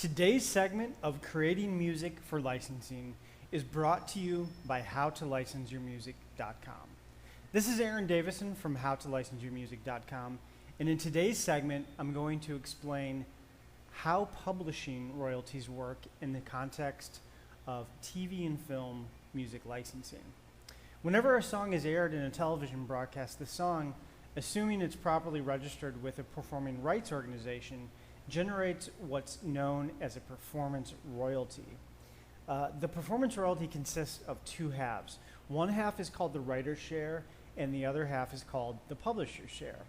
Today's segment of Creating Music for Licensing is brought to you by HowToLicenseYourMusic.com. This is Aaron Davison from HowToLicenseYourMusic.com, and in today's segment, I'm going to explain how publishing royalties work in the context of TV and film music licensing. Whenever a song is aired in a television broadcast, the song, assuming it's properly registered with a performing rights organization, generates what's known as a performance royalty. The performance royalty consists of two halves. One half is called the writer's share, and the other half is called the publisher's share.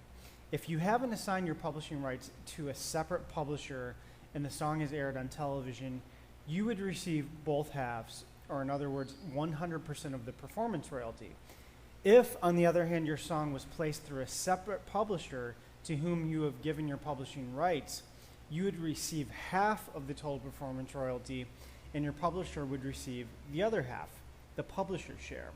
If you haven't assigned your publishing rights to a separate publisher and the song is aired on television, you would receive both halves, or in other words, 100% of the performance royalty. If, on the other hand, your song was placed through a separate publisher to whom you have given your publishing rights, you would receive half of the total performance royalty, and your publisher would receive the other half, the publisher's share.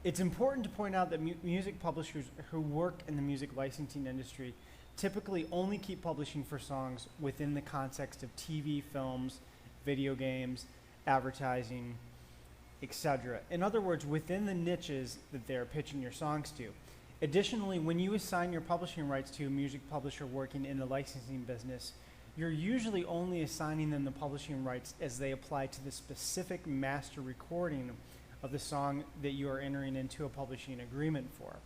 It's important to point out that music publishers who work in the music licensing industry typically only keep publishing for songs within the context of TV, films, video games, advertising, etc. In other words, within the niches that they're pitching your songs to. Additionally, when you assign your publishing rights to a music publisher working in the licensing business, you're usually only assigning them the publishing rights as they apply to the specific master recording of the song that you are entering into a publishing agreement for.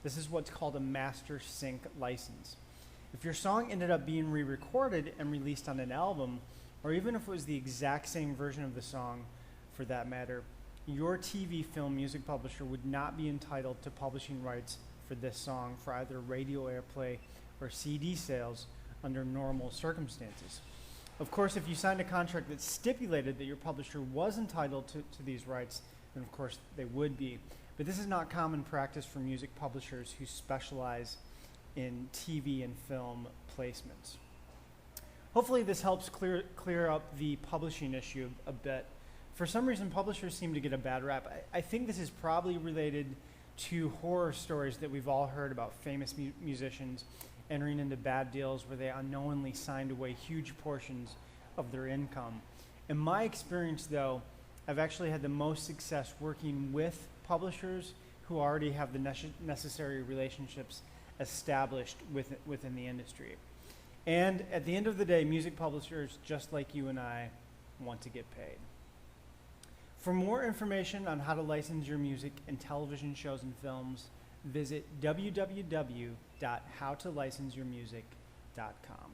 This is what's called a master sync license. If your song ended up being re-recorded and released on an album, or even if it was the exact same version of the song for that matter, your TV film music publisher would not be entitled to publishing rights for this song for either radio airplay or CD sales under normal circumstances. Of course, if you signed a contract that stipulated that your publisher was entitled to these rights, then of course they would be. But this is not common practice for music publishers who specialize in TV and film placements. Hopefully this helps clear up the publishing issue a bit. For some reason, publishers seem to get a bad rap. I think this is probably related to horror stories that we've all heard about famous musicians entering into bad deals where they unknowingly signed away huge portions of their income. In my experience, though, I've actually had the most success working with publishers who already have the necessary relationships established within the industry. And at the end of the day, music publishers, just like you and I, want to get paid. For more information on how to license your music in television shows and films, visit www.howtolicenseyourmusic.com.